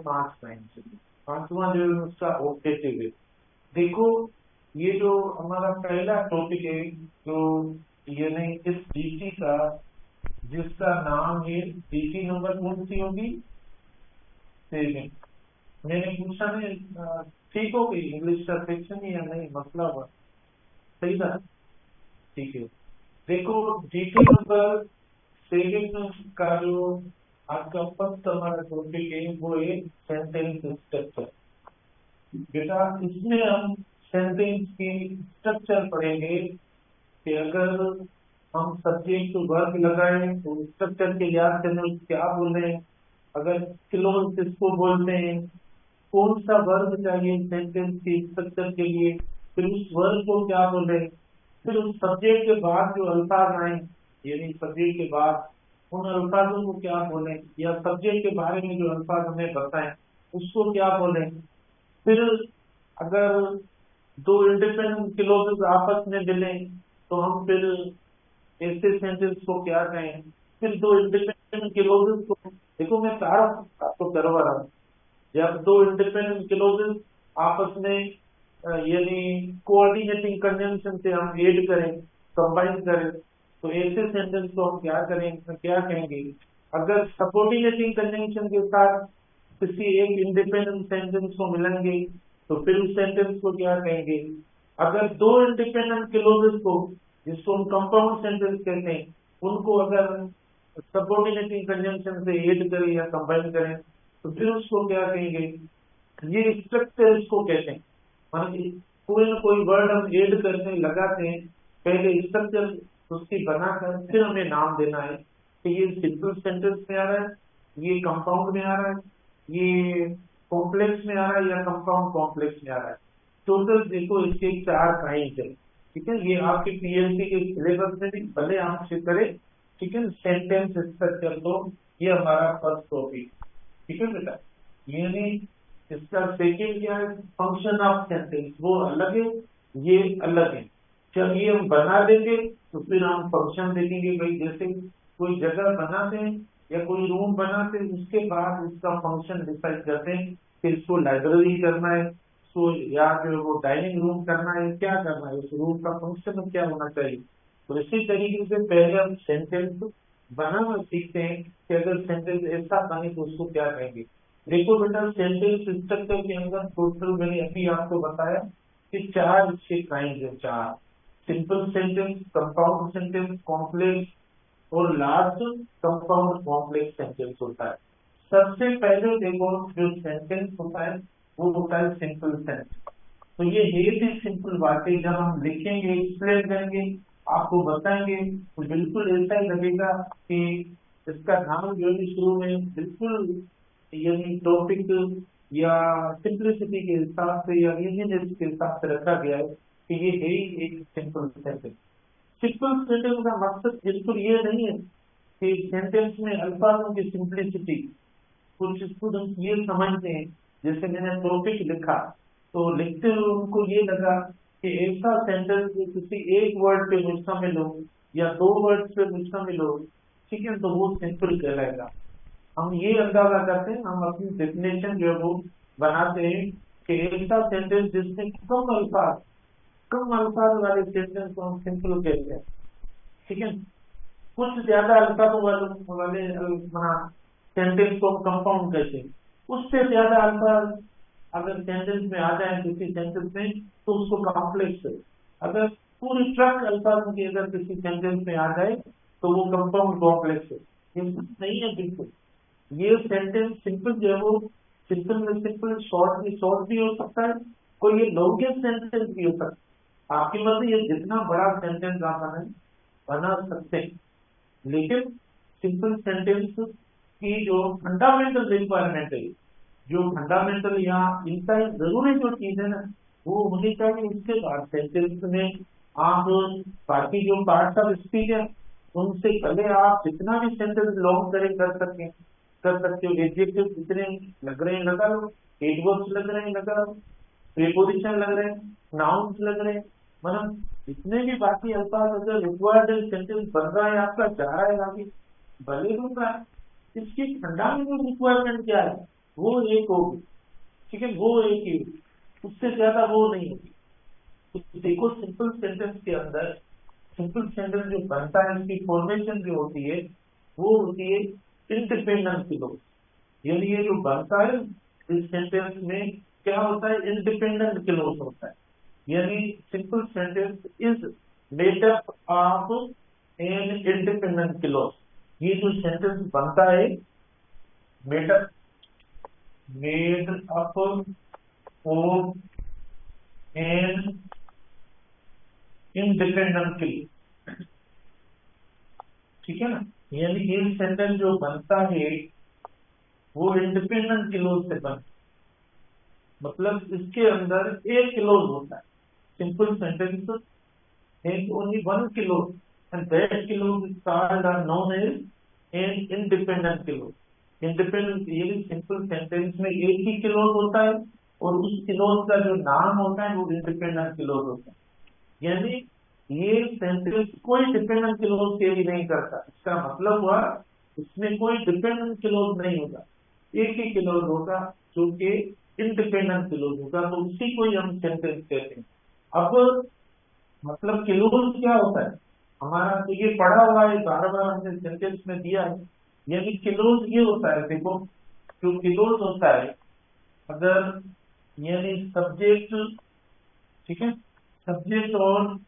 5 line चाहिए। 5वां जो है उसका ऑब्जेक्टिव है। देखो ये जो हमारा पहला टॉपिक है, जो यानी इस डीटी का, जिसका नाम है डीटी नंबर कौन सी होगी, सेविंग। मैंने पूछा नहीं, ठीक हो गई इंग्लिश का सेक्शन या नहीं, मसला हुआ सही था, ठीक है। देखो डीटी नंबर सेविंग का जो आपका फर्स्ट हमारा टॉपिक है वो है सेंटेंस स्ट्रक्चर। बेटा इसमें हम सेंटेंस की स्ट्रक्चर पढ़ेंगे कि अगर हम सब्जेक्ट वर्ब लगाएं तो स्ट्रक्चर के लिहाज से हम क्या बोले, अगर क्लोज किसको बोलते हैं, कौन सा वर्ब चाहिए सेंटेंस की स्ट्रक्चर के लिए, फिर उस वर्ब को क्या बोले, फिर उस सब्जेक्ट के बाद जो अल्फाज आए यानी सब्जेक्ट के बाद उन अल्फाजों को क्या बोले, या सब्जेक्ट के बारे में जो अल्फाज हमें बताएं उसको क्या बोले। फिर अगर दो इंडिपेंडेंट क्लोजेस आपस में मिले तो हम फिर ऐसे सेंटेंस को क्या कहें। फिर दो इंडिपेंडेंट क्लोजेस को, देखो मैं सारा आपको करवा रहा हूँ, जब दो इंडिपेंडेंट क्लोजेस आपस में यानी कोऑर्डिनेटिंग कंजंक्शन से हम ऐड करें, कंबाइन करें, तो ऐसे सेंटेंस को हम क्या करें, क्या कहेंगे। अगर सबऑर्डिनेटिंग कंजंक्शन के साथ किसी एक इंडिपेंडेंट सेंटेंस को मिलेंगे तो फिर उस सेंटेंस को क्या कहेंगे। अगर दो इंडिपेंडेंट क्लोजेस को, जिसको हम कंपाउंड सेंटेंस कहते हैं, उनको अगर सबऑर्डिनेटिंग कंजंक्शन से ऐड करें या कंबाइन करें तो फिर उसको क्या कहेंगे। ये स्ट्रक्चर इसको कहते हैं, मतलब कोई ना कोई वर्ड हम ऐड करने लगाते हैं, पहले स्ट्रक्चर उसकी बनाकर फिर हमें नाम देना है कि ये सिंपल सेंटेंस में आ रहा है, ये कंपाउंड में आ रहा है, ये कॉम्प्लेक्स में आ रहा है या कंपाउंड कॉम्प्लेक्स में आ रहा है। टोटल देखो इसके 4 काइंड है, ठीक है। ये आपके पीएचडी के सिलेबस में भी भले हम से करें, ठीक है। सेंटेंस स्ट्रक्चर, तो ये हमारा फर्स्ट टॉपिक, ठीक है बेटा। यानी इसका सेकेंड क्या है, फंक्शन ऑफ सेंटेंस, वो अलग है, ये अलग है। जब ये हम बना देंगे तो फिर हम फंक्शन देखेंगे, भाई जैसे कोई जगह बनाते हैं या कोई रूम बनाते हैं, उसके बाद उसका फंक्शन डिसाइड करते हैं कि इसको लाइब्रेरी करना है, इसको या जो वो डाइनिंग रूम करना है, क्या करना है, उस रूम का फंक्शन क्या होना चाहिए। तो इसी तरीके से पहले हम सेंटेंस बनाना सीखते हैं कि अगर सेंटेंस ऐसा बने तो उसको क्या कहेंगे। देखो बेटा सेंटेंस स्ट्रक्चर के अंदर टोटल मैंने अभी आपको बताया कि 4 इसके काइंड है, 4। Simple sentence, compound sentence, complex और लार्ज कंपाउंड कॉम्प्लेक्स सेंटेंस होता है। सबसे पहले देखो जो सेंटेंस होता है वो होता है सिंपल सेंटेंस। तो ये ही सिंपल बातें जब हम लिखेंगे, एक्सप्लेन करेंगे, आपको बताएंगे तो बिल्कुल ऐसा ही लगेगा कि इसका नाम जो है शुरू में बिल्कुल यानी टॉपिक या सिंपलिसिटी के हिसाब से या इजीनेस के हिसाब से रखा गया है कि ये है ही एक सिंपल सेंटेंस। सिंपल सेंटेंस का मकसद बिल्कुल ये नहीं है कि सेंटेंस में अल्फाजों की सिंपलिसिटी, कुछ स्टूडेंट ये समझते हैं, जैसे मैंने टॉपिक लिखा तो लिखते हुए उनको ये लगा कि ऐसा सेंटेंस जो किसी एक वर्ड पे मुश्तमिल हो या 2 वर्ड पे मुश्तमिल हो, ठीक है, तो वो सिंपल कहलाएगा। हम ये अंदाजा करते हैं, हम अपनी डेफिनेशन जो है वो बनाते हैं कि ऐसा सेंटेंस जिसमें कम अल्फाज वाले सेंटेंस को हम सिंपल कहते हैं, ठीक है। कुछ ज्यादा अल्फाजों वाले सेंटेंस को हम कंपाउंड कहते हैं। उससे ज्यादा अल्फाज अगर सेंटेंस में आ जाए किसी सेंटेंस में तो उसको कॉम्प्लेक्स है। अगर पूरी ट्रक अल्फाजों की अगर किसी सेंटेंस में आ जाए तो वो कंपाउंड कॉम्प्लेक्स है। ये नहीं है बिल्कुल। ये सेंटेंस सिंपल जो है वो सिंपल में सिंपल, शॉर्ट भी हो सकता है, कोई ये लॉन्गेस्ट सेंटेंस भी हो सकता है। आपकी मर्जी, ये जितना बड़ा सेंटेंस आप बना सकते हैं, लेकिन सिंपल सेंटेंस की जो फंडामेंटल रिक्वायरमेंट है, जो फंडामेंटल या इनका जरूरी जो चीज है ना वो होनी चाहिए। उसके बाद सेंटेंस में आप बाकी जो पार्ट्स ऑफ स्पीच है उनसे पहले आप जितना भी सेंटेंस लॉन्ग करें कर सकते हो। एडजेक्टिव जितने लग रहे हैं लगा लो, एडवर्ब्स लग रहे हैं लगा लो, प्रीपोजिशन लग रहे हैं, नाउन्स लग रहे हैं, मतलब जितने भी बाकी अल्फाज अगर रिक्वायर्ड सेंटेंस बन रहा है आपका, जा रहा है आगे, भले बन रहा है। इसकी फंडामेंटल रिक्वायरमेंट क्या है वो एक होगी, ठीक है, वो एक ही होगी, उससे ज्यादा वो नहीं होगी। तो देखो सिंपल सेंटेंस के अंदर सिंपल सेंटेंस जो बनता है उसकी फॉर्मेशन जो होती है वो होती है इंडिपेंडेंट क्लोज। यानी ये जो बनता है इस सेंटेंस में क्या होता है, इंडिपेंडेंट क्लोज होता है। यानी simple sentence is made up of an independent clause. ये जो सेंटेंस बनता है made up of an independent clause, ठीक है ना। यानी ये सेंटेंस जो बनता है वो इंडिपेंडेंट क्लोज से बनता, मतलब इसके अंदर एक क्लोज होता है। Simple sentence has only one clause and that clause is called or known as an independent clause. Independent यानी सिंपल सेंटेंस में एक ही क्लोज होता है और उस क्लोज का जो नाम होता है वो इंडिपेंडेंट क्लोज होता है। यानी ये सेंटेंस कोई डिपेंडेंट क्लोज कैरी नहीं करता। इसका मतलब हुआ इसमें कोई डिपेंडेंट क्लोज नहीं होगा, एक ही क्लोज होगा जो कि इंडिपेंडेंट क्लोज होगा, तो उसी को ही हम सेंटेंस कहते हैं। अब मतलब क्लोज क्या होता है हमारा, तो ये पढ़ा हुआ है, बार बार हमने सेंटेंस में दिया है। यानी क्लोज ये होता है, देखो जो क्लोज होता है अगर यानी सब्जेक्ट, ठीक है, सब्जेक्ट और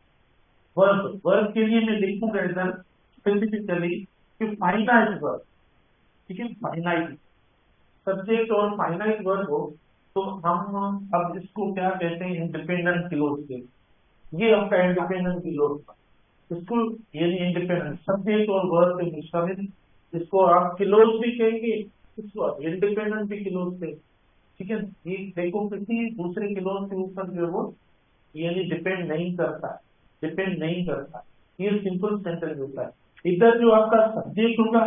वर्ब, वर्ब के लिए मैं लिखूंगा इधर स्पेसिफिकली कि फाइनाइट वर्ब, ठीक है, फाइनाइट सब्जेक्ट और फाइनाइट वर्ब हो तो हम अब इसको क्या कहते हैं, इंडिपेंडेंट क्लोज के। ये आपका इंडिपेंडेंट क्लोज, इसको यानी इंडिपेंडेंट सब्जेक्ट और वर्ब से मुश्तमिल, इसको आप क्लोज भी कहेंगे, इसको आप इंडिपेंडेंट भी क्लोज कहेंगे, ठीक है। ये देखो किसी दूसरे क्लोज के ऊपर जो है वो यानी डिपेंड नहीं करता, डिपेंड नहीं करता। ये सिंपल सेंटेंस होता है। इधर जो आपका सब्जेक्ट होगा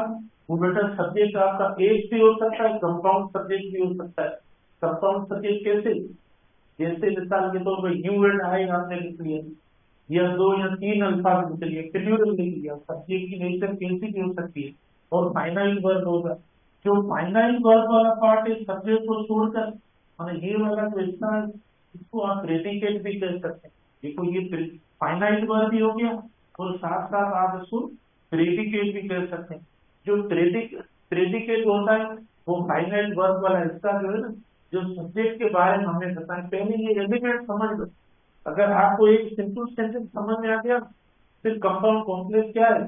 वो बेटा सब्जेक्ट आपका एक भी हो सकता है, कंपाउंड सब्जेक्ट भी हो सकता है। कंपाउंड सब्जेक्ट कैसे, जैसे मिसाल के तौर पर यू एंड आई आपने लिख लिया, या दो या तीन अल्फाज लिख लिया, प्लूरल लिख लिया, सब्जेक्ट की नेचर कैसी भी हो सकती है। और फाइनाइट वर्ब होगा, जो फाइनाइट वर्ब वाला पार्ट है सब्जेक्ट को छोड़कर, माने ये वाला जो हिस्सा है इसको आप प्रेडिकेट भी कह सकते हैं। देखो ये फाइनाइट वर्ब भी हो गया और साथ साथ आप इसको प्रेडिकेट भी कह सकते हैं। जो प्रेडिकेट होता है वो फाइनाइट वर्ब वाला हिस्सा जो है ना, जो सब्जेक्ट के बारे में हमें बताएं। पहले ये एलिमेंट समझ लो, अगर आपको एक सिंपल सेंटेंस समझ में आ गया फिर कंपाउंड कॉम्प्लेक्स क्या है,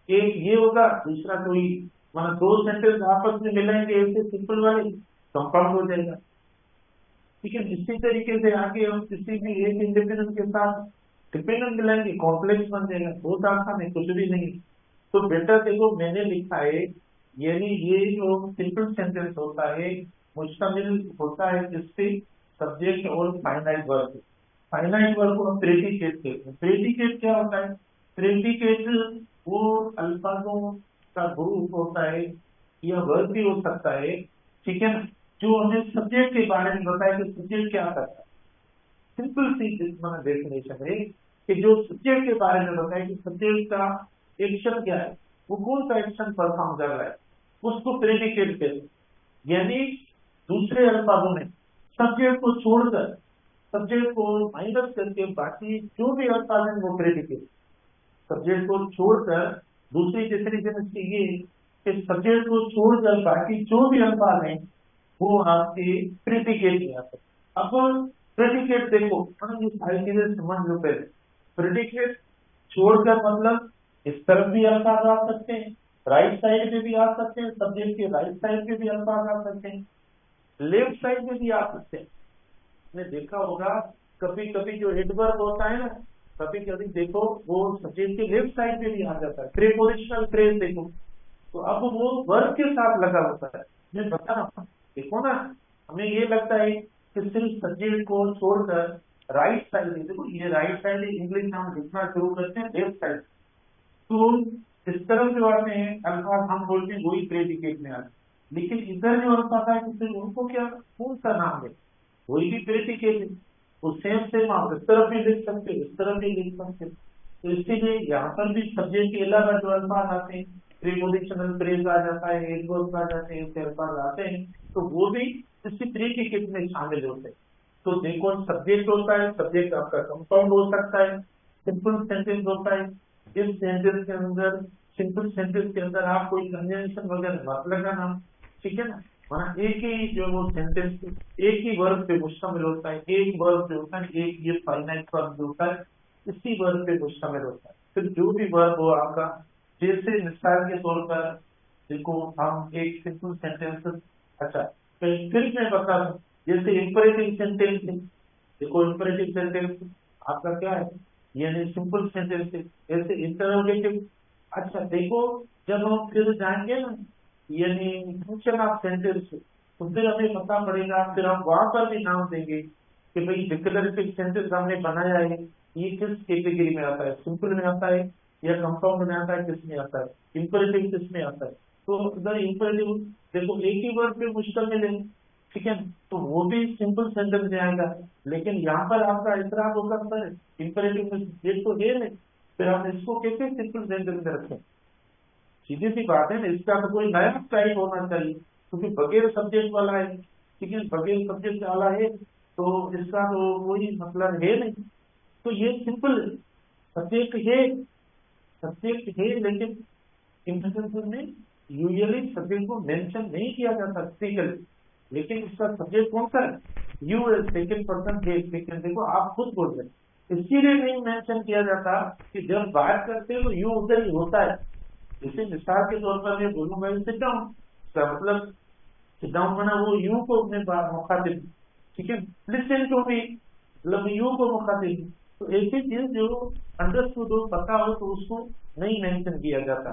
एक ये होगा दूसरा कोई, मतलब दो सेंटेंस आपस में मिलाएंगे ऐसे सिंपल वाले, कंपाउंड हो जाएगा, ठीक है। इसी तरीके से आगे हम किसी भी एक इंडिपेंडेंट के साथ डिपेंडेंट मिलाएंगे, कॉम्प्लेक्स बन जाएगा। बहुत आसान है, कुछ भी नहीं। तो बेटा देखो मैंने लिखा है, यानी ये जो सिंपल सेंटेंस होता है मुश्तमिल होता है जिससे सब्जेक्ट और फाइनाइट वर्ब, फाइनाइट वर्ब को हम प्रेडिकेट कहते हैं। प्रेडिकेट क्या होता है, प्रेडिकेट वो अल्फाजों का ग्रुप होता है या वर्ब भी हो सकता है, ठीक है ना, जो हमें सब्जेक्ट के बारे में बताए कि सब्जेक्ट क्या करता है। सिंपल सी डेफिनेशन है कि जो सब्जेक्ट के बारे में बताए कि सब्जेक्ट का एक्शन क्या है, वो कौन सा एक्शन परफॉर्म कर रहा है, उसको प्रेडिकेट कहते हैं। यानी दूसरे अल्फाजों में सब्जेक्ट को छोड़कर, सब्जेक्ट को माइनस करके बाकी जो भी अल्फाज हैं वो प्रेडिकेट, सब्जेक्ट को छोड़कर दूसरी डेफिनेशन इसकी ये कि सब्जेक्ट को छोड़कर बाकी जो भी अल्फाज हैं वो आपके प्रेडिकेट में आते हैं। अब प्रेडिकेट देखो, मतलब ये सारी चीजें समझ लो पहले। प्रेडिकेट छोड़कर मतलब इस तरफ भी अल्फाज आ सकते हैं, राइट साइड पे भी आ सकते हैं, सब्जेक्ट के राइट साइड पे भी अल्फाज आ सकते हैं, लेफ्ट साइड में भी आ सकते हैं। आपने देखा होगा कभी कभी जो एडवर्ब होता है ना, कभी कभी देखो वो सब्जेक्ट के लेफ्ट साइड पे भी आ जाता है, प्रीपोजिशनल फ्रेज देखो, तो अब वो वर्ब के साथ लगा होता है। मैं बता रहा हूँ, देखो ना, हमें ये लगता है कि सिर्फ सब्जेक्ट को छोड़कर राइट साइड, देखो ये राइट साइड इंग्लिश में हम लिखना शुरू करते हैं लेफ्ट साइड, तो इस तरफ जो आते हैं अल्फाज हम बोलते हैं वही प्रेडिकेट में आते हैं। लेकिन इधर जो अल्फाज है फिर उनको क्या, कौन सा नाम है, वही भी प्रेडिकेट है। तो सेम आप इस तरफ भी लिख सकते हो, इस तरफ भी लिख सकते हो। तो इसीलिए यहाँ पर भी सब्जेक्ट के अलावा जो अल्फाज आते हैं प्रीपोजिशनल फ्रेज आ जाता है, एडवर्ब आ जाते हैं, अल्फाज आते हैं, तो वो भी इसी तरीके के इसमें शामिल होते हैं। तो देखो सब्जेक्ट होता है, सब्जेक्ट आपका कंपाउंड हो सकता है, सिंपल सेंटेंस होता है। इस सेंटेंस के अंदर, सिंपल सेंटेंस के अंदर आप कोई कंजंक्शन वगैरह मत लगाना, ठीक है ना। वहाँ एक ही जो वो सेंटेंस एक ही वर्ब पे मुश्तमिल होता है, एक वर्ब जो होता है, एक ये फाइनाइट वर्ब जो होता है इसी वर्ब पे मुश्तमिल होता है। फिर जो भी वर्ब हो आपका, जैसे मिसाल के तौर पर देखो हम एक सिंपल सेंटेंस, अच्छा फिर मैं बता दूं, जैसे इंपरेटिव सेंटेंस है, देखो इंपरेटिव सेंटेंस आपका क्या है, यानी सिंपल सेंटेंस है। जैसे इंटरोगेटिव, अच्छा देखो जब हम फिर जाएंगे ना, यानी फंक्शन ऑफ सेंटेंस, तो फिर हमें पता पड़ेगा, फिर हम वहां पर भी नाम देंगे कि भाई डिक्लेरेटिव सेंटेंस हमने बनाया है, ये किस कैटेगरी में आता है, सिंपल में आता है या कंपाउंड में आता है, किस में आता है, इंपरेटिव किस में आता है। तो अगर इंपरेटिव देखो एक ही वर्ड पे मुश्तमिल है, ठीक है, तो वो भी सिंपल सेंटेंस में आएगा। लेकिन यहाँ पर आपका इतराज होगा सर इंपरेटिव में ये तो है नहीं, फिर हम इसको कैसे सिंपल सेंटेंस में रखें। सीधी सी बात है ना, इसका तो कोई नया स्टाइल होना चाहिए, क्योंकि बगैर सब्जेक्ट वाला है, ठीक है, बगैर सब्जेक्ट वाला है तो इसका तो कोई मतलब है नहीं। तो ये सिंपल सब्जेक्ट है, सब्जेक्ट है, लेकिन इंटरसेंस में यूजुअली सब्जेक्ट को मेंशन नहीं किया जाता स्पेशली, लेकिन इसका सब्जेक्ट कौन सा है, यू है, सेकंड पर्सन है, सेकंड, देखो आप खुद बोल रहे हैं, इसीलिए नहीं मेंशन किया जाता कि जब बात करते हैं तो यू उधर ही होता है। जैसे मिसाल के तौर पर मैं बोलूंगा सिट डाउन, इसका मतलब सिट डाउन बना वो यू को अपने मुखातिब, ठीक है, लिसन टू मी मतलब यू को मुखातिब। तो ऐसी चीज जो अंडरस्टूड हो, पता हो, तो उसको नहीं मेंशन किया जाता।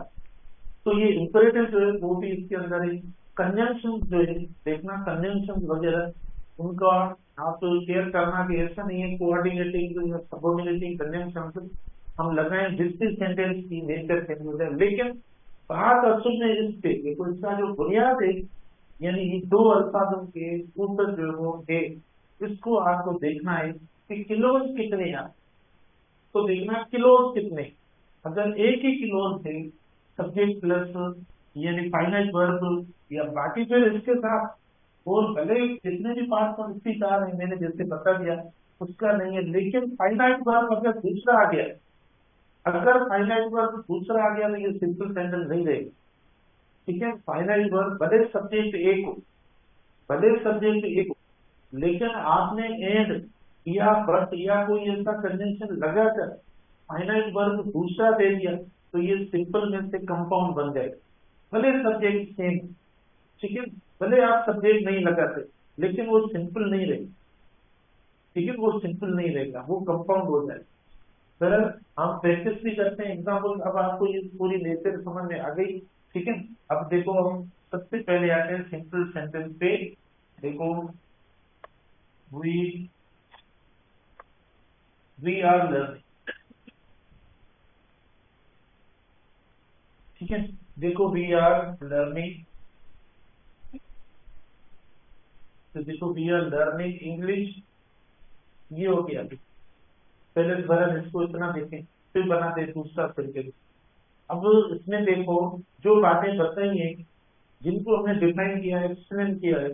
तो ये इंपरेटिव जो है वो भी इसके अंदर है। कंजंक्शन जो है देखना, कंजंक्शन वगैरह उनका आप केयर करना कि ऐसा नहीं है कोऑर्डिनेटिंग या सबऑर्डिनेटिंग कंजंक्शन हम लगाएं जिससे सेंटेंस की नेचर चेंज हो जाए। लेकिन बात असल में इस पे देखो, इसका जो बुनियाद है, यानी ये दो अल्फाजों के ऊपर जो वो है, इसको आपको देखना है कि किलोज कितने हैं। तो देखना किलोज कितने, अगर एक ही किलोज है सब्जेक्ट प्लस यानी फाइनाइट वर्ब या बाकी फिर इसके साथ और भले जितने भी पार्ट पर उसी कार है, मैंने जैसे बता दिया उसका नहीं है, लेकिन फाइनाइट वर्ब अगर दूसरा आ गया, अगर फाइनाइट वर्ब दूसरा आ गया तो ये सिंपल सेंटेंस नहीं रहेगा, ठीक है। फाइनाइट वर्ब भले सब्जेक्ट एक हो, भले सब्जेक्ट एक हो, लेकिन आपने एंड या बट या कोई ऐसा कंजंक्शन लगाकर फाइनाइट वर्ब दूसरा दे दिया तो ये सिंपल में से कंपाउंड बन जाएगा, भले सब्जेक्ट सेम, ठीक है, भले आप सब्जेक्ट नहीं लगाते, लेकिन वो सिंपल नहीं रहेगा, ठीक है, वो सिंपल नहीं रहेगा, वो कंपाउंड हो जाएगा। सर हम प्रैक्टिस भी करते हैं एग्जाम्पल, अब आपको ये पूरी नेचर समझ में आ गई, ठीक है। अब देखो हम सबसे पहले आते हैं सिंपल सेंटेंस पे। देखो वी वी आर लर्निंग, ठीक है, देखो वी आर लर्निंग, तो देखो वी आर लर्निंग इंग्लिश, ये हो गया। पहले बना इसको इतना देखें, फिर बनाते दूसरा तरीके। अब इसमें देखो जो बातें बताई हैं, जिनको हमने डिफाइन किया है, एक्सप्लेन किया है,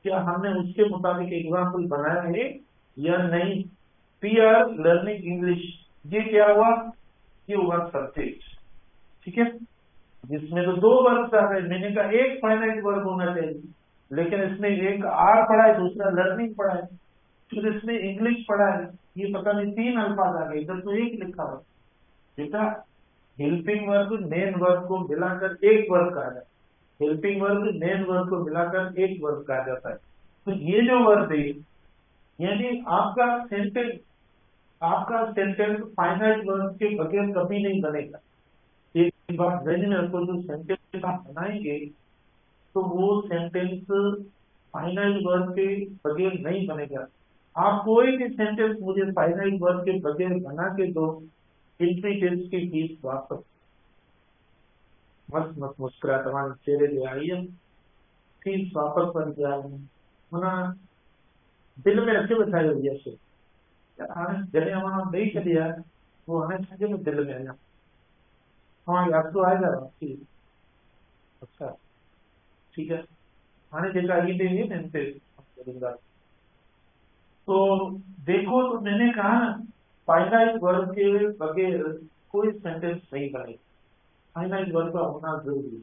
क्या हमने उसके मुताबिक एग्जाम्पल बनाया है या नहीं। वी आर लर्निंग इंग्लिश, ये क्या हुआ, ये हुआ सब्जेक्ट, ठीक है, जिसमें तो दो वर्ब आ गए, मैंने कहा एक फाइनाइट वर्ब होना चाहिए, लेकिन इसमें एक आर पढ़ा है, दूसरा लर्निंग पढ़ा है, फिर इसमें इंग्लिश पढ़ा है, ये पता नहीं तीन अल्फाज आ गए, इधर तो एक लिखा हुआ बेटा। हेल्पिंग वर्ब मेन वर्ब को मिलाकर एक वर्ब कहा जाता है, हेल्पिंग वर्ब मेन वर्ब को मिलाकर एक वर्ब कहा जाता है। तो ये जो वर्ब है, यानी आपका सेंटेंस फाइनाइट वर्ब के बगैर कभी नहीं बनेगा। एक बात ध्यान में रखो, जो सेंटेंस आप बनाएंगे तो वो सेंटेंस फाइनाइट वर्ब के बगैर नहीं बनेगा। आप कोई भी सेंटेंस मुझे फाइनाइट वर्ब के बगैर बना के दो, इंटेलिजेंस की फीस वापस। मस्त मस्त मुस्कुरा तुम्हारे चेहरे पे आई है, फीस वापस बन गया है मना, दिल में रखे बैठाए हो गया से यार, जने हमारा नहीं चलिया वो हमें संजय में दिल में आया, हाँ याद तो आएगा वापसी। अच्छा ठीक है, मैंने देखा ये देखिए सेंटेंस करूंगा। तो देखो, तो मैंने कहा ना, फाइनाइट वर्ब के बगैर कोई सेंटेंस नहीं बनेगा। फाइनाइट वर्ब का होना जरूरी है।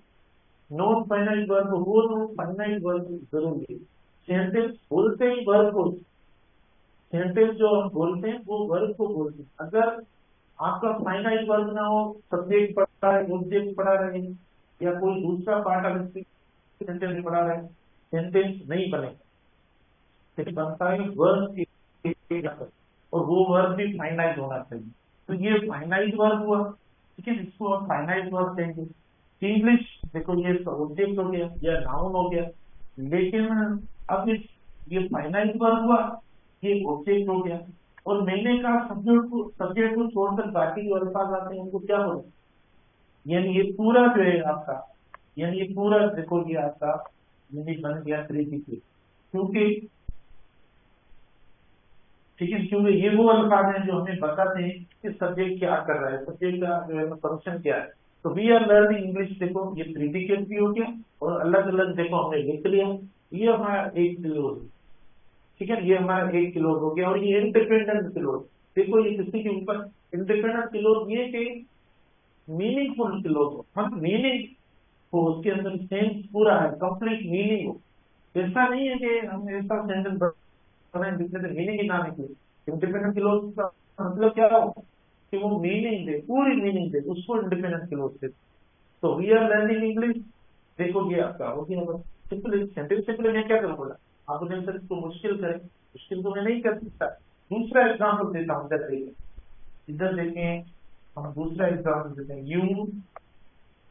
नॉन फाइनाइट वर्ब हो तो फाइनाइट वर्ब जरूरी है। सेंटेंस बोलते ही वर्ब को, सेंटेंस जो हम बोलते हैं वो वर्ब को बोलते हैं। अगर आपका फाइनाइट वर्ब ना हो, सब्जेक्ट पढ़ा है, ऑब्जेक्ट पढ़ा रहे हैं, या कोई दूसरा पार्ट आप सेंटेंस में पढ़ा रहे हैं, सेंटेंस नहीं बनेगा। लेकिन बनता है वर्ब और वो वर्ब भी फाइनाइट होना चाहिए। तो ये फाइनाइट वर्ब हुआ, ठीक है, इसको हम फाइनाइट वर्ब देंगे। इंग्लिश देखो, ये ऑब्जेक्ट हो गया या नाउन हो गया, लेकिन अब ये फाइनाइट वर्ब हुआ, ये ऑब्जेक्ट हो गया। और मैंने कहा सब्जेक्ट को छोड़कर बाकी जो अल्फाज आते हैं उनको क्या बोलते हैं। यानी ये पूरा जो है आपका, यानी ये पूरा देखो ये आपका यूनिट बन गया तरीके से, क्योंकि ठीक है, क्योंकि ये वो अल्फाज हैं जो हमें बताते हैं कि सब्जेक्ट क्या कर रहा है, सब्जेक्ट का जो है फंक्शन क्या है। तो वी आर लर्निंग इंग्लिश, देखो ये प्रीडिकेट भी हो गया और अलग अलग देखो हमने लिख लिया। ये हमारा 1 क्लोज, ठीक है, ये हमारा 1 क्लोज हो गया। और ये इंडिपेंडेंट क्लोज, देखो ये किसी के ऊपर इंडिपेंडेंट क्लोज, ये कि मीनिंगफुल क्लोज हो, हम मीनिंग हो, उसके अंदर सेंस पूरा है, कंप्लीट मीनिंग हो। ऐसा नहीं है कि हम ऐसा सेंटेंस बनाए जिसमें से मीनिंग ही ना निकले। इंडिपेंडेंट क्लोज का मतलब क्या हो कि वो मीनिंग दे, पूरी मीनिंग दे, उसको इंडिपेंडेंट क्लोज दे। तो वी आर लर्निंग इंग्लिश, देखो ये आपका हो गया। सिंपल सेंटेंस, सिंपल मैं क्या करूंगा, आप मुझे इसको मुश्किल करें, मुश्किल तो मैं नहीं कर सकता। दूसरा एग्जाम्पल देता हूँ, इधर देखें, हम दूसरा एग्जाम्पल देते हैं। You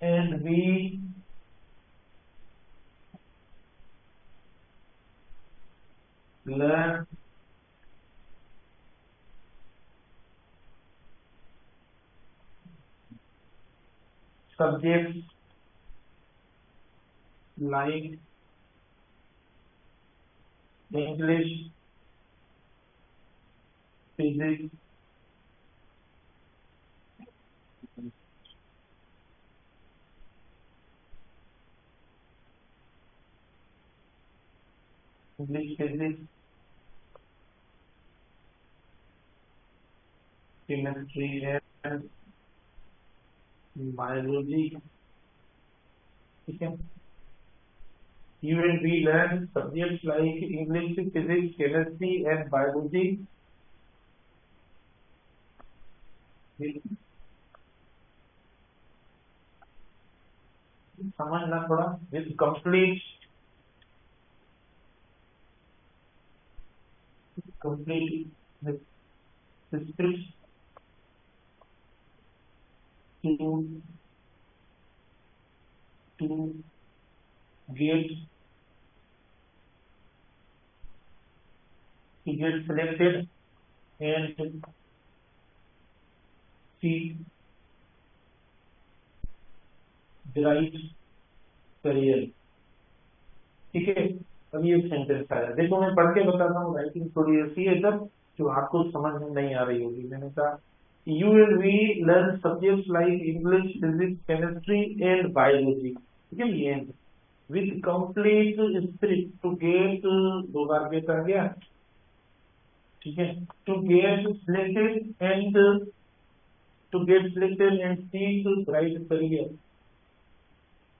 and we learn subjects like English, physics, English, physics, chemistry and biology, ठीक है। You and we learn subjects like English, physics, chemistry and biology समझना थोड़ा, with complete with scripts to to get selected and see the right career, ठीक है। अब ये sentence आया, देखो मैं पढ़ के बताता हूँ, राइटिंग थोड़ी ऐसी है इधर जो आपको समझ में नहीं आ रही होगी। मैंने कहा you and we learn subjects like English, physics, chemistry and biology, ठीक है, ये with complete spirit to get, 2 बार गेट आ गया, ठीक है, to get selected and seek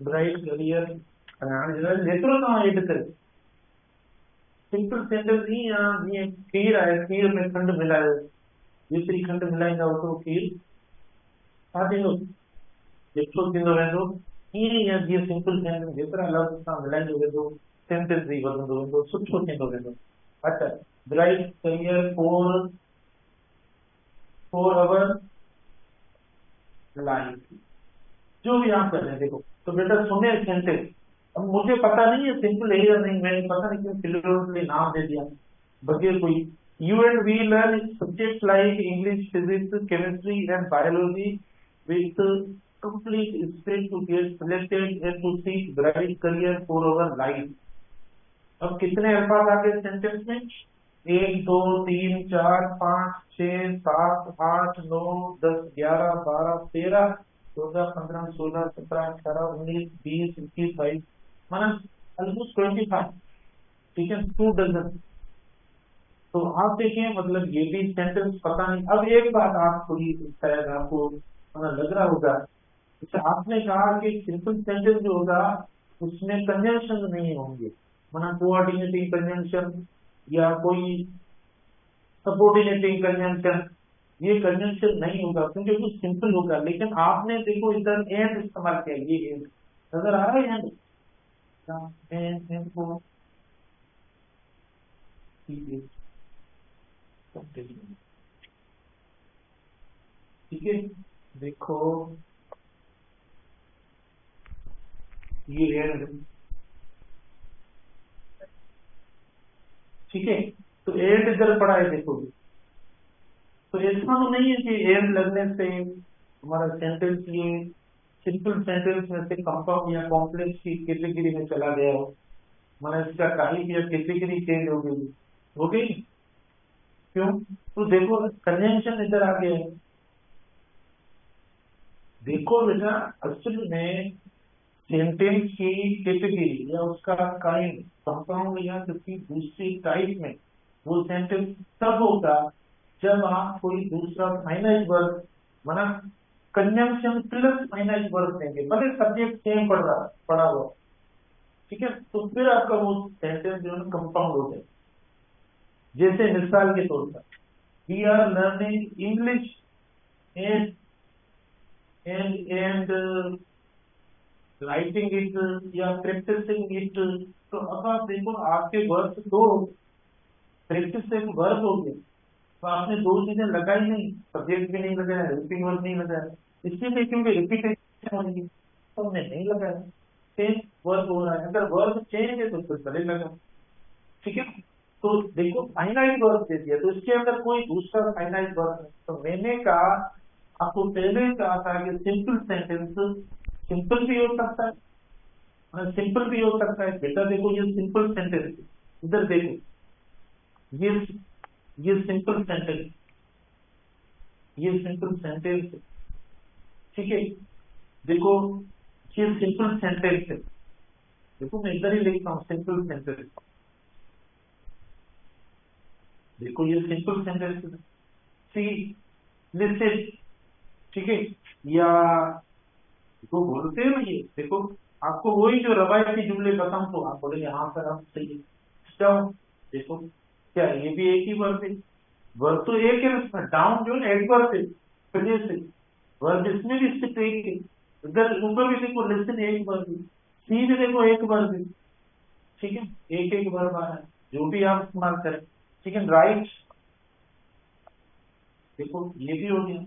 bright career, हेतरो ना எடுத்து सिंपल सेंटेंस नहीं, ये खीर है, खीर में खंड मिला है, दूसरी खंड मिलाएंगे तो खीर आ देंगे, देखो दिन वेंदो ये ये सिंपल सेंटेंस जेतरा लफ्ज सां मिलाएंगे वेंदो सेंटेंस ही वधंदो वेंदो, सुठो थींदो वेंदो। अच्छा, bright career for our life, जो भी आप कर रहे हैं देखो। तो बेटा सुने सेंटेंस, अब मुझे पता नहीं है सिंपल है या नहीं, मैंने पता नहीं क्यों फिलोसफी नाम दे दिया बगैर कोई। You and we learn subjects like English, physics, chemistry and biology with complete spirit to get selected and to seek bright career for our life। अब कितने अल्फाज आ गए सेंटेंस में, 1 2 3 4 5 6 7 8 9 10 11 12 13 14, 15, 16, 17, 18, 19, 20, 21, 22, माना ऑलमोस्ट 25। ठीक है, 2 डजन। तो आप देखिए, मतलब ये भी सेंटेंस पता नहीं। अब एक बात आप थोड़ी शायद आपको लग रहा होगा, जैसे आपने कहा कि सिंपल सेंटेंस जो होगा उसमें कंजंक्शन नहीं होंगे, माना कोऑर्डिनेटिंग कंजंक्शन या कोई सबऑर्डिनेटिंग कंजंक्शन, ये कंजंक्शन नहीं होगा क्योंकि वो सिंपल होगा। लेकिन आपने देखो इधर एंड इस्तेमाल किया, ये एंड नजर आ रहा है, एंड एंड को ठीक है। देखो ये एंड, ठीक है, तो एंड इधर पड़ा है देखो। तो ऐसा तो नहीं है कि एंड लगने से हमारा सेंटेंस ये सिंपल सेंटेंस में से कंपाउंड या कॉम्प्लेक्स की कैटेगरी में चला गया हो, माना इसका टाइप या कैटेगरी चेंज हो गई। क्यों? तो देखो कंजंक्शन इधर आ गया है। देखो बेटा, असल में सेंटेंस की कैटेगरी या उसका काइंड कंपाउंड या किसी दूसरी टाइप में वो सेंटेंस तब होगा जब आप कोई दूसरा फाइनाइट वर्ब, माना कंजंक्शन प्लस फाइनाइट वर्ब देंगे, भले सब्जेक्ट सेम पड़ा हुआ, ठीक है, तो फिर आपका वो सेंटेंस जो है कंपाउंड हो जाए। जैसे मिसाल के तौर पर, we are learning English and and writing it या प्रैक्टिसिंग इट। तो अब आप देखो, आपके वर्ब दो, प्रैक्टिस से वर्ब हो गया, तो आपने दो चीजें लगाई नहीं, सब्जेक्ट भी नहीं लगाया, हेल्पिंग वर्ब नहीं लगाया, इसलिए क्योंकि रिपीटेशन हो रही है तो हमने नहीं लगाया। चेंज वर्ब हो रहा है, अगर वर्ब चेंज है तो फिर पहले लगा। ठीक है, तो देखो फाइनाइट वर्ब दे दिया तो इसके अंदर कोई दूसरा फाइनाइट वर्ब है। तो मैंने कहा, आपको पहले ही कहा था कि सिंपल सेंटेंस सिंपल भी हो सकता है, सिंपल भी हो सकता है। बेटा देखो, ये सिंपल सेंटेंस, इधर देखो, ये ये सिंपल सेंटेंस, ये सिंपल सेंटेंस, ठीक है। देखो ये सिंपल सेंटेंस है, देखो मैं इधर ही लिखता हूँ सिंपल सेंटेंस। देखो ये सिंपल सेंटेंस, सी लिस्टेड, ठीक है, या तो बोलते हैं ना, ये देखो आपको वही जो रवायती जुमले बताऊं तो आप बोलेंगे हाँ सर आप सही है। डाउन, देखो क्या ये भी एक ही वर्ब है, वर्ब तो एक है उसमें, डाउन जो है एडवर्ब है, पहले से वर्ब इसमें भी सिर्फ एक है। इधर ऊपर भी देखो लिसन एक वर्ब है, सी भी देखो एक वर्ब है, ठीक है, एक एक वर्ब आ रहा है जो भी आप इस्तेमाल करें। ठीक है, राइट, देखो ये भी हो गया।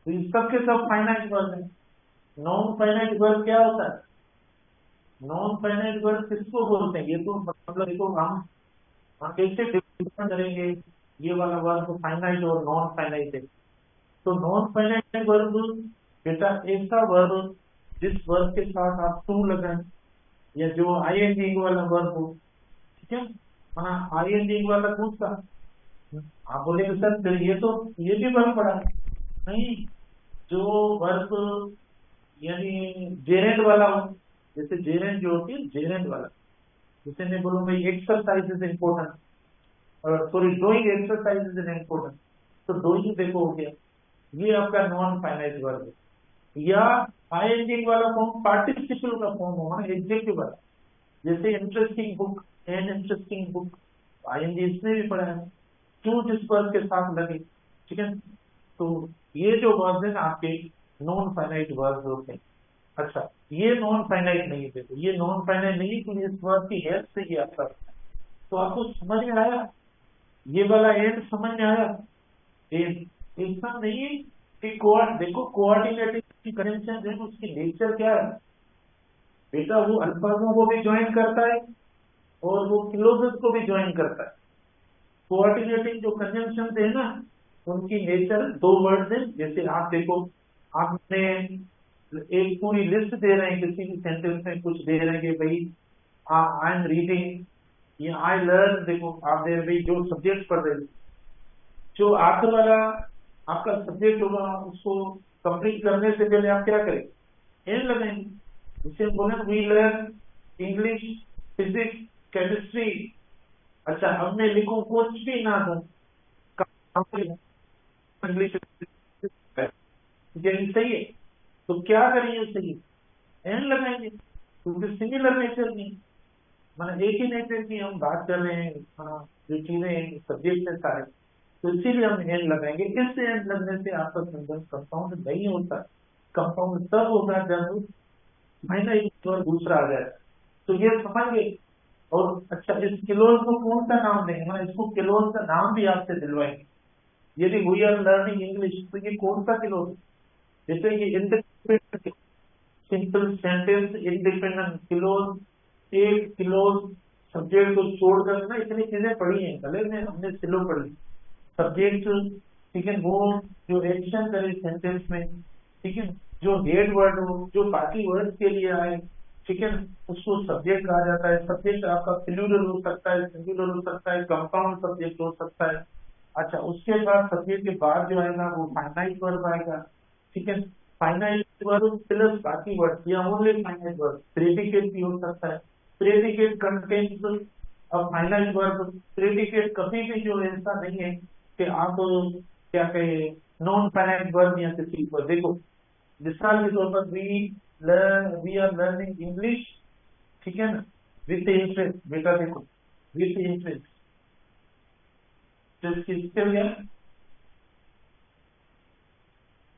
तो इन सब के सब फाइनाइट वर्ब है। नॉन फाइनाइट वर्ब क्या होता है? नॉन फाइनाइट वर्ब किसको बोलते हैं? ये तो मतलब देखो हम कैसे डिफाइन करेंगे ये वाला वर्ब फाइनाइट और नॉन फाइनाइट है। तो नॉन फाइनाइट वर्ब बेटा ऐसा वर्ब जिस वर्ब के साथ आप टू लगाएं या जो आईएनजी वाला वर्ब हो, ठीक है, हाँ आईएनजी वाला कौन सा? आप बोलेंगे सर फिर ये भी वर्ब पड़ा है। नहीं, जो वर्ब यानी जेरेंट वाला हो, जैसे जेरेंट जो होती है जेरेंट वाला, जैसे मैं बोलूँ भाई exercise is important, sorry doing exercise is important, तो डूइंग देखो हो गया, ये आपका नॉन फाइनाइट वर्ब है। या आईएनजी वाला फॉर्म पार्टिसिपल का फॉर्म होगा एडजेक्टिव वाला, जैसे interesting book, an interesting book, ING इसमें भी पड़ा है, क्यों जिस वर्ब के साथ लगे, ठीक है। तो ये जो वर्ब है ना आपके नॉन फाइनाइट वर्ब होते हैं। अच्छा, ये नॉन फाइनाइट नहीं है, देखो ये नॉन फाइनाइट नहीं है क्योंकि इस वर्ब की हेल्प से ये आता है। तो आपको समझ में आया, ये वाला एंड समझ में आया? एंड ऐसा नहीं है कि देखो कोऑर्डिनेटिंग की कनेक्शन है उसकी नेचर क्या है बेटा, वो अल्फाजों को भी ज्वाइन करता है और वो क्लोजेस को भी ज्वाइन करता है। कोऑर्डिनेटिंग जो कंजंक्शन है ना, उनकी नेचर दो वर्ड है। जैसे आप देखो, आपने एक पूरी लिस्ट दे रहे हैं, किसी भी सेंटेंस में कुछ दे रहे हैं कि भाई आई एम रीडिंग या आई लर्न, देखो आप दे रहे भाई जो सब्जेक्ट पढ़ रहे हैं, जो आखिर वाला आपका सब्जेक्ट होगा उसको कंप्लीट करने से पहले आप क्या करें, एन लगाएंगे। जिसे बोले we learn English, physics, chemistry. अच्छा, हमने लिखो कुछ भी ना दो, इंग्लिश यही सही है, तो क्या करेंगे सही, एन लगाएंगे, क्योंकि सिमिलर नेचर की, मतलब एक ही नेचर की हम बात कर रहे हैं। हाँ, जो चीजें सब्जेक्ट है सारे, तो इसीलिए हम एन लगाएंगे। इस एन लगने से आपका सेंटेंस कंपाउंड नहीं होता। कंपाउंड तब होगा जब फाइनाइट और दूसरा आ जाए, तो ये समझ गए। और अच्छा, इस किलोज को कौन सा नाम देंगे, मतलब इसको किलोज का नाम भी आपसे दिलवाएंगे। यदि वी आर लर्निंग इंग्लिश, तो ये कौन सा किलोज, जैसे ये independent simple sentence, independent clause, एक क्लोज, सब्जेक्ट को छोड़कर ना, इतनी चीजें पढ़ी हैं भले में, हमने सिलो पढ़ी। सब्जेक्ट, ठीक है, वो जो एक्शन करे सेंटेंस में, ठीक है, जो हेड वर्ड हो, जो बाकी वर्ड के लिए आए, ठीक है, उसको सब्जेक्ट कहा जाता है। सब्जेक्ट आपका प्लूरल हो सकता है, सिंगुलर हो सकता है, कंपाउंड सब्जेक्ट हो सकता है। अच्छा, उसके बाद सब्जेक्ट के बाद जो आएगा वो फाइनाइट वर्ब आएगा, ठीक है। फाइनाइट वर्ब प्लस बाकी वर्ड या ओनली फाइनाइट वर्ब, प्रेडिकेट भी हो सकता है। प्रेडिकेट कंटेन्स अब फाइनाइट वर्ब। प्रेडिकेट कभी भी जो ऐसा नहीं है कि आप क्या कहे नॉन फाइनाइट वर्ब या किसी पर, देखो मिसाल के तौर पर वी आर लर्निंग इंग्लिश, ठीक है ना, विथ इंटरेस्ट। बेटा देखो, विथ इंटरेस्ट, तो किसके लिए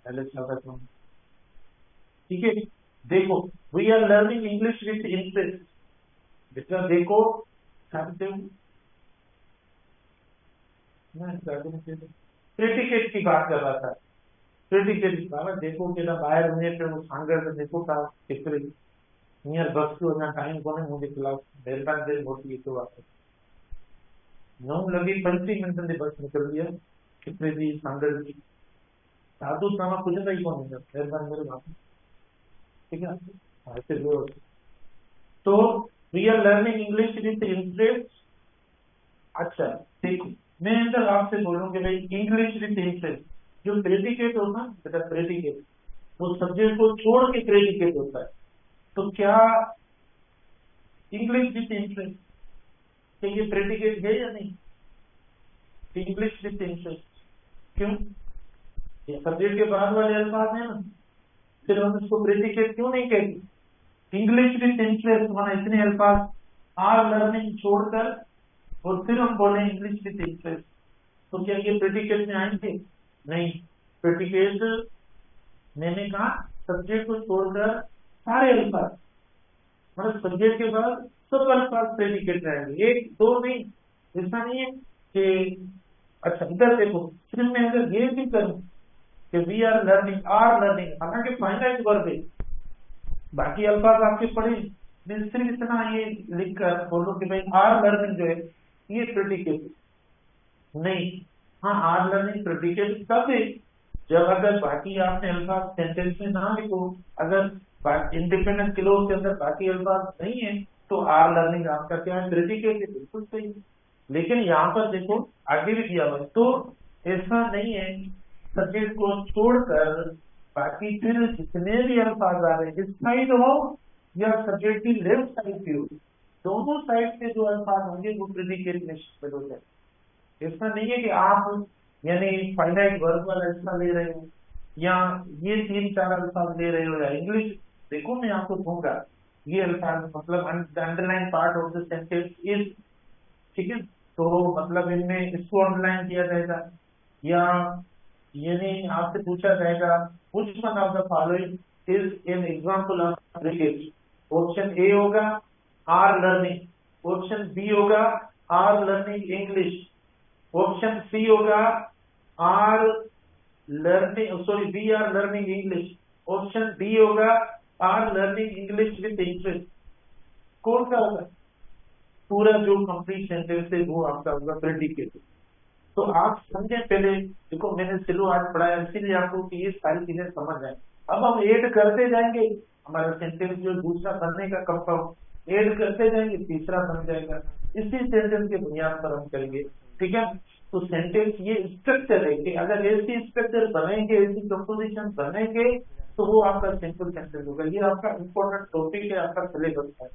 पहले स्वागत हूँ, ठीक है। देखो, we are learning English with interest, बेटा देखो, जानते हो प्रेडिकेट की बात कर रहा था। प्रेडिकेट की बात, देखो केला बाहर होने पे वो सांगर में देखो का कितने नियर बस को ना टाइम कोने मुझे खिलाफ मेहरबान देर होती है, तो आप 9 लगी 35 मिनट में बस निकल गया, कितने भी सांगर की साधु सामा कुछ नहीं कौन है मेहरबान मेरे बाप, ठीक है। ऐसे जो, तो we are learning English with interest. अच्छा, देखो मैं अंदर आपसे बोलूँ कि भाई इंग्लिश विथ इंटरेस्ट, जो प्रेडिकेट होता है बेटा, प्रेडिकेट वो सब्जेक्ट को छोड़ के प्रेडिकेट होता है। तो क्या इंग्लिश विथ इंटरेस्ट, क्या ये प्रेडिकेट है या नहीं, इंग्लिश विथ इंटरेस्ट? क्यों, ये सब्जेक्ट के बाद वाले अल्फाज है ना, फिर हम इसको प्रेडिकेट क्यों नहीं कहते? इंग्लिश विथ इंटरेस्ट माना इतने अल्फाज आर लर्निंग छोड़कर, और फिर हम बोले इंग्लिश विथ इंटरेस्ट, तो क्या ये प्रेडिकेट में आएंगे? नहीं। प्रेडिकेट मैंने कहा सब्जेक्ट को छोड़कर सारे अल्फाज, मतलब सब्जेक्ट के बाद सब अल्फाज प्रेडिकेट रहेंगे, एक दो नहीं। ऐसा नहीं है कि, अच्छा इधर देखो, फिर मैं अगर ये भी करूं कि we are learning, are learning, हालांकि फाइनाइट वर्ब है, बाकी अल्फाज आपके पढ़े, मैं सिर्फ इतना ये लिखकर बोलो कि भाई आर लर्निंग जो है ये प्रेडिकेट नहीं। हाँ, आर लर्निंग प्रेडिकेट तब है जब अगर बाकी आपने अल्फाज सेंटेंस में ना लिखो, अगर इंडिपेंडेंट क्लोज के अंदर बाकी अल्फाज नहीं है, तो आर लर्निंग आपका क्या है, प्रेडिकेट है, बिल्कुल सही है। लेकिन यहाँ पर देखो आगे भी दिया हुआ है, तो ऐसा नहीं है, सब्जेक्ट को छोड़कर बाकी फिर जितने भी अल्फाज आ रहे हैं, इस साइड हो या सब्जेक्ट की लेफ्ट साइड की हो, दोनों साइड से जो अल्फाज होंगे वो प्रेडिकेट में शिफ्ट हो जाए। ऐसा नहीं है कि आप यानी फाइनाइट वर्ब वाला ऐसा ले रहे हो, या ये 3-4 अल्फाज ले रहे हो, या इंग्लिश देखो मैं आपको दूंगा ये अल्फाज, मतलब underline part of the sentence is, ठीक है, तो मतलब इनमें इसको अंडरलाइन किया जाएगा, या यानी आपसे पूछा जाएगा which one of the following is an example of predicate. Option A होगा आर लर्निंग, ऑप्शन बी होगा are learning English, option C होगा are learning, sorry B are learning English, option D होगा are learning English with interest. कौन सा होगा? पूरा जो complete sentence है वो आपका होगा प्रेडिकेट। तो आप समझे पहले, देखो मैंने सिलो आज पढ़ाया इसीलिए आपको कि ये सारी चीजें समझ आए। अब हम ऐड करते जाएंगे, हमारा सेंटेंस जो दूसरा बनने का कंपाउंड, ऐड करते जाएंगे, तीसरा बन जाएगा। इसी सेंटेंस के बुनियाद पर हम करेंगे, ठीक है। तो सेंटेंस ये स्ट्रक्चर है कि अगर ऐसी स्ट्रक्चर बनेंगे, ऐसी कंपोजिशन बनेंगे, तो वो आपका सिंपल सेंटेंस होगा। ये आपका इम्पोर्टेंट टॉपिक है, आपका सिलेबस है।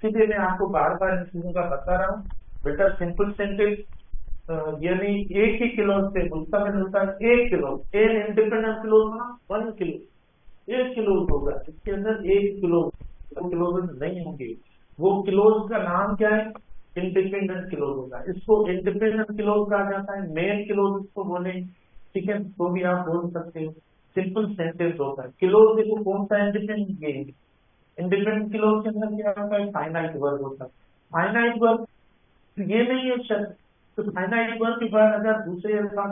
इसलिए मैं आपको बार बार इन चीजों का बता रहा हूँ। बेटा सिंपल सेंटेंस यानी एक ही किलो से उसका मिलता है 1 किलो, एन इंडिपेंडेंट किलो ना 1 किलो, 1 किलो होगा। इसके अंदर 1 किलो नहीं होंगे। वो किलोज का नाम क्या है? इंडिपेंडेंट किलोज होगा। इसको इंडिपेंडेंट किलोज कहा जाता है, मेन किलोज इसको बोले, ठीक है, तो भी आप बोल सकते हो। सिंपल सेंटेंस होता है। किलोज देखो कौन सा इंडिपेंडेंट है, इंडिपेंडेंट किलोज के अंदर क्या होता है? फाइनाइट वर्ब होता है। फाइनाइट वर्ब ये नहीं है शब्द। तो फाइनाइट वर्ब के बाद अगर दूसरे अल्फाज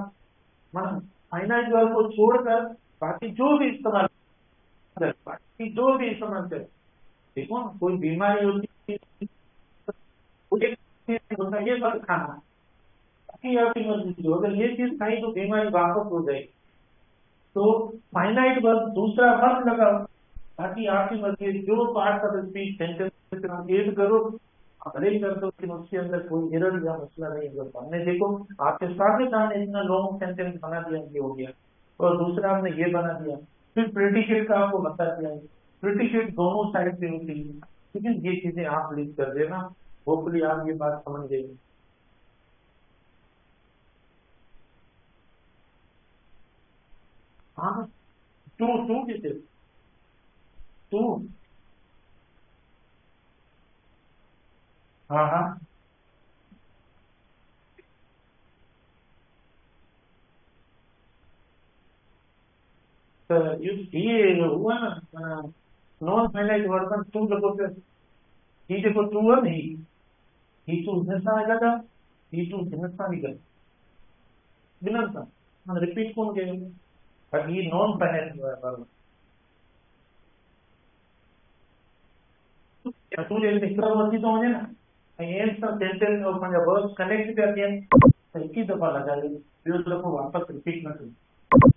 मतलब फाइनाइट वर्ब को छोड़कर बाकी जो भी इस्तेमाल बाकी जो भी इस्तेमाल कर, देखो ना, कोई बीमारी होती है, एक चीज होता है ये फल खाना, बाकी आपकी मर्जी जो, अगर ये चीज खाई तो बीमारी वापस हो जाएगी। तो फाइनाइट वर्ब दूसरा वर्ब लगाओ, बाकी आपकी मर्जी, जो part of speech sentence add करो, भले ही कर दो, लेकिन उसके अंदर कोई एरर या मसला नहीं होता। हमने देखो आपके सामने सामने इतना लॉन्ग सेंटेंस बना दिया, ये हो गया, और दूसरा आपने ये बना दिया। फिर प्रेडिकेट का आपको बता दिया, प्रेडिकेट दोनों साइड से होती है, ठीक है। ये चीजें आप लिख कर देना, होपफुली आप ये बात समझ गए। हाँ, टू टू किसे, टू, हाँ हाँ, तो ये हुआ ना नॉन फाइनाइट वर्बन टू देखो, फिर ही देखो टू वन ही टू हिंसा लगा, ही टू हिंसा निकल बिना रिपीट कौन करेगा? बट ये नॉन फाइनाइट वर्बन टू जैसे हिकड़ा वर्ती तो मुझे ना एंड सब सेंटेंस और पंजा वर्ब कनेक्ट करके एक ही दफा लगा दे, फिर उसको वापस रिपीट ना करें।